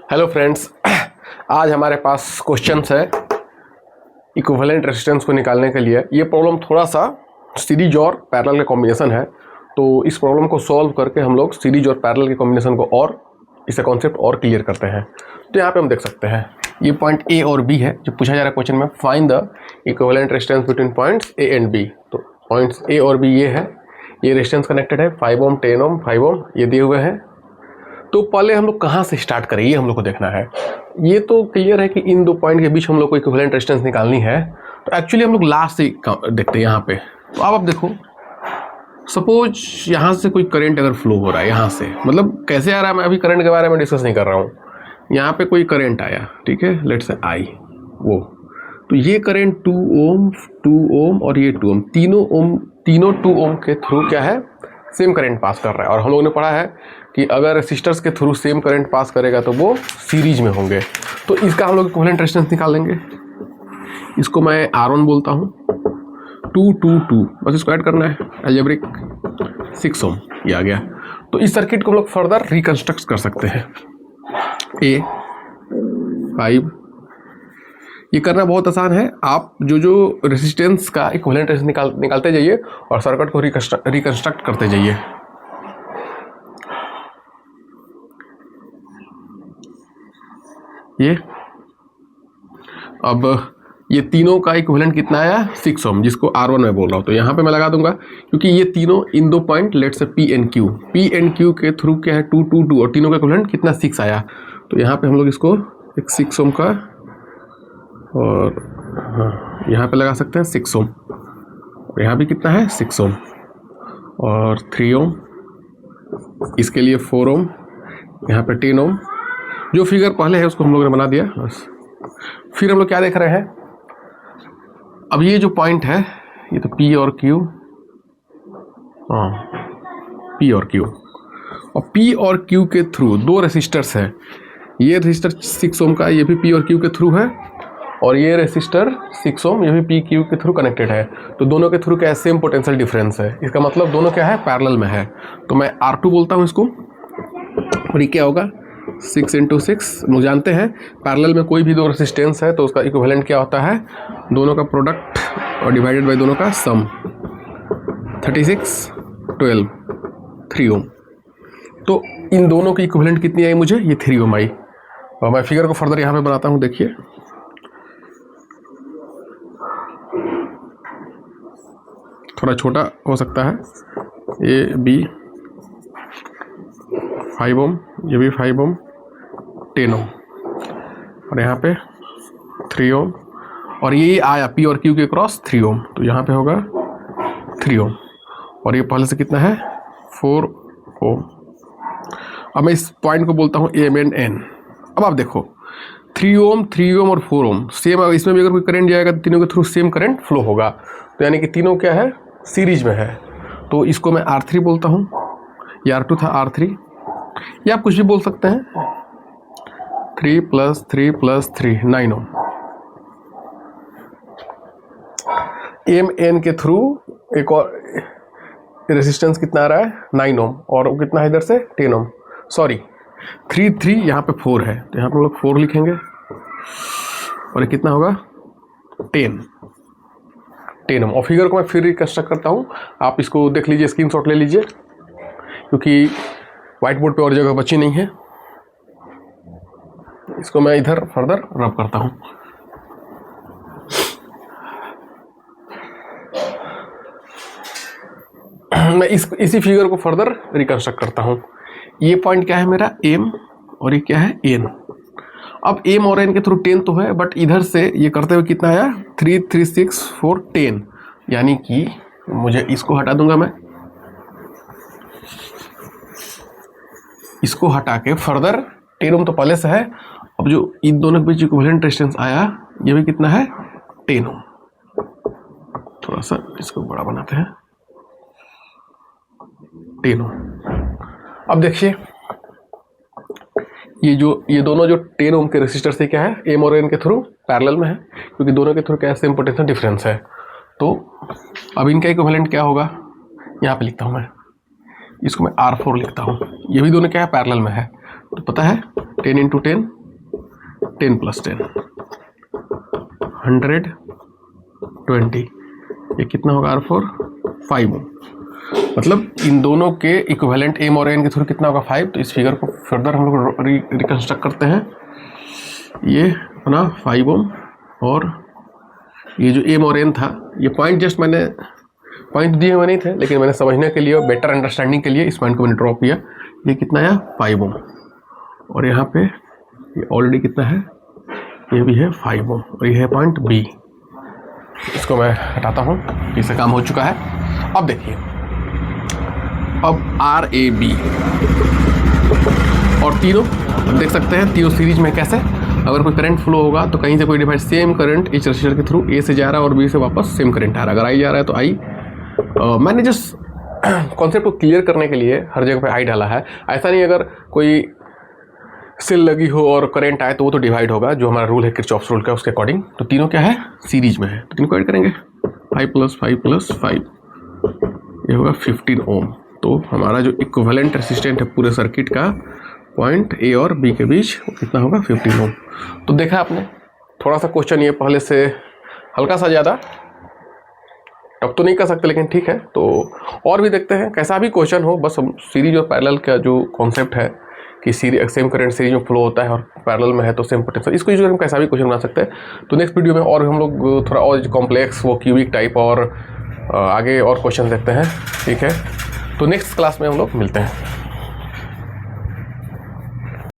Hello friends, आज हमारे पास questions है इक्विवेलेंट रेजिस्टेंस को निकालने के लिए। ये प्रॉब्लम थोड़ा सा सीरीज और पैरेलल का कॉम्बिनेशन है, तो इस प्रॉब्लम को सॉल्व करके हम लोग सीरीज और पैरेलल के कॉम्बिनेशन को और इसका कॉन्सेप्ट और क्लियर करते हैं। तो यहाँ पे हम देख सकते हैं ये पॉइंट ए और बी है जो पूछा जा रहा है क्वेश्चन में। Find the equivalent resistance between points a and b. तो पॉइंट्स ए और बी ये है, ये रेजिस्टेंस कनेक्टेड है 5 ओम 10 ओम 5 ओम ये दिए हुए हैं। तो पहले हम लोग कहाँ से स्टार्ट करें ये हम लोग को देखना है। ये तो क्लियर है कि इन दो पॉइंट के बीच हम लोग को इक्विवेलेंट रेजिस्टेंस निकालनी है, तो एक्चुअली हम लोग लास्ट से देखते हैं यहाँ पे। तो अब आप देखो, सपोज यहाँ से कोई करंट अगर फ्लो हो रहा है, यहाँ से मतलब कैसे आ रहा है, मैं अभी करंट के बारे में डिस्कस नहीं कर रहा हूँ। यहाँ पे कोई करंट आया, ठीक है, लेट्स से आई वो, तो ये करंट 2 ओम और ये 2 ओम, तीनों 2 ओम के थ्रू क्या है, सेम करंट पास कर रहा है। और हम लोगों ने पढ़ा है कि अगर रेसिस्टर्स के थ्रू सेम करंट पास करेगा तो वो सीरीज में होंगे। तो इसका हम लोग इक्विवेलेंट रेजिस्टेंस निकाल लेंगे। इसको मैं R1 बोलता हूँ, 2 बस इसको ऐड करना है, अलजेब्रिक 6 ओम ये आ गया। तो इस सर्किट को हम लोग फर्दर रिकंस्ट्रक्ट कर सकते हैं। A 5 ये करना बहुत आसान है। आप जो रेजिस्टेंस का इक्विवेलेंट रेजिस्टेंस निकालते जाइए और सर्किट को रिकंस्ट्रक्ट करते जाइए। ये अब ये तीनों का इक्विवेलेंट कितना आया, 6 ओम, जिसको R1 में बोल रहा हूँ। तो यहाँ पे मैं लगा दूंगा क्योंकि ये तीनों इन दो पॉइंट लेट से P एंड Q के थ्रू क्या है 2 और तीनों का इक्विवेलेंट कितना 6 आया। तो यहाँ पे हम लोग इसको एक 6 ओम का और हाँ यहाँ पे लगा सकते हैं 6 ओम, और यहाँ भी कितना है 6 ओम और 3 ओम, इसके लिए 4 ओम, यहाँ पे 10 ओम। जो फिगर पहले है उसको हम लोगों ने बना दिया बस। फिर हम लोग क्या देख रहे हैं, अब ये जो पॉइंट है ये तो P और Q, हाँ P और Q, और P और Q के थ्रू दो रेसिस्टर्स है। ये रेसिस्टर 6 ओम का ये भी P और Q के थ्रू है, और ये रेसिस्टर 6 ओम ये भी P Q के थ्रू कनेक्टेड है। तो दोनों के थ्रू क्या है, सेम पोटेंशियल डिफरेंस है। इसका मतलब दोनों क्या है, पैरेलल में है। तो मैं R2 बोलता हूँ इसको, और ये क्या होगा 6 × 6। हम लोग जानते हैं पैरेलल में कोई भी दो रेसिस्टेंस है तो उसका इक्विवेलेंट क्या होता है, दोनों का प्रोडक्ट और डिवाइडेड बाय दोनों का सम। 36 12 3 ओम। तो इन दोनों की इक्विवेलेंट कितनी आई मुझे, ये 3 ओम आई। और मैं फिगर को फर्दर यहाँ पे बनाता हूँ, देखिए थोड़ा छोटा हो सकता है। ए बी 5 ओम, ये भी 5 ओम 10 ओम, और यहाँ पे 3 ओम, और ये आया P और Q के क्रॉस 3 ओम, तो यहाँ पे होगा 3 ओम, और ये पहले से कितना है 4 ओम। अब मैं इस पॉइंट को बोलता हूँ M एंड N। अब आप देखो 3 ओम और 4 ओम सेम, इसमें भी अगर कोई करंट जाएगा तो तीनों के थ्रू सेम करंट फ्लो होगा। तो यानी कि तीनों क्या है, सीरीज में है। तो इसको मैं R3 बोलता हूँ, ये R2 था R3, या आप कुछ भी बोल सकते हैं। 3 + 3 + 3 9 ओम। MN के थ्रू एक और रेजिस्टेंस कितना आ रहा है 9 ओम, और कितना है इधर से 10 ओम, सॉरी 3 यहाँ पे 4 है, तो यहाँ पे हम लोग 4 लिखेंगे, और ये कितना होगा 10 ओम। और फिगर को मैं फिर रिकंस्ट्रक्ट करता हूँ, आप इसको देख लीजिए, स्क्रीनशॉट ले लीजिए, क्योंकि व्हाइट बोर्ड पे और जगह बची नहीं है। इसको मैं इधर फर्दर रब करता हूँ। मैं इसी फिगर को फर्दर रिकंस्ट्रक्ट करता हूँ। ये पॉइंट क्या है मेरा M, और ये क्या है N। अब M और N के थ्रू 10 तो है, बट इधर से ये करते हुए कितना आया 3 3 6 4 10, यानी कि मुझे इसको हटा दूंगा, मैं इसको हटा के फर्दर 10 ओम तो पहले से है। अब जो इन दोनों के बीच इक्विवेलेंट रेजिस्टेंस आया ये भी कितना है 10 ओम। थोड़ा सा इसको बड़ा बनाते हैं, 10 ओम। अब देखिए ये दोनों जो 10 ओम के रेसिस्टर से क्या है, M और N के थ्रू पैरेलल में है, क्योंकि दोनों के थ्रू क्या है, सेम पोटेंशियल डिफरेंस है। तो अब इनका इक्विवेलेंट क्या होगा, यहाँ पे लिखता हूँ मैं, इसको मैं R4 लिखता हूँ। ये भी दोनों क्या है, पैरेलल में है। तो पता है 10 × 10 10 + 10 120, ये कितना होगा R4 5 ओम। मतलब इन दोनों के इक्विवेलेंट M और N के थ्रू कितना होगा 5। तो इस फिगर को फर्दर हम लोग रिकंस्ट्रक्ट करते हैं। ये अपना 5 ओम और ये जो M और N था, ये पॉइंट जस्ट मैंने पॉइंट दिए हुए नहीं थे, लेकिन मैंने समझने के लिए और बेटर अंडरस्टैंडिंग के लिए इस पॉइंट को मैंने ड्रॉ किया। ये कितना आया 5 ओम और यहाँ पे ये ऑलरेडी कितना है, ये भी है 5 ओम और ये है पॉइंट B। इसको मैं हटाता हूँ, इससे काम हो चुका है। अब देखिए, अब RAB और तीनों देख सकते हैं, तीनों सीरीज में कैसे अगर कोई करंट फ्लो होगा तो कहीं से कोई डिवाइस सेम करंट इस रजिस्टर के थ्रू A से जा रहा है और B से वापस सेम करंट आ रहा है। अगर I जा रहा है तो I, मैंने जस्ट कॉन्सेप्ट को क्लियर करने के लिए हर जगह पे I डाला है। ऐसा नहीं अगर कोई सेल लगी हो और करंट आए तो वो तो डिवाइड होगा, जो हमारा रूल है किरचॉफ्स रूल का, उसके अकॉर्डिंग। तो तीनों क्या है, सीरीज में है, तो तीनों को ऐड करेंगे 5 + 5 + 5, ये होगा 15 ओम। तो हमारा जो इक्विवेलेंट रेसिस्टेंट है पूरे सर्किट का पॉइंट A और B के बीच, वो कितना होगा 15 ओम। तो देखा आपने, थोड़ा सा क्वेश्चन ये पहले से हल्का सा ज़्यादा टफ तो नहीं कर सकते, लेकिन ठीक है। तो और भी देखते हैं, कैसा भी क्वेश्चन हो, बस हम सीरीज और पैरेलल का जो कॉन्सेप्ट है कि सेम करंट सीरीज में फ्लो होता है और पैरेलल में है तो सेम पोटेंशियल, इसको यूज करके हम कैसा भी क्वेश्चन बना सकते हैं। तो नेक्स्ट वीडियो में और हम लोग थोड़ा और कॉम्प्लेक्स, वो क्यूबिक टाइप और आगे और क्वेश्चन देखते हैं, ठीक है। तो नेक्स्ट क्लास में हम लोग मिलते हैं।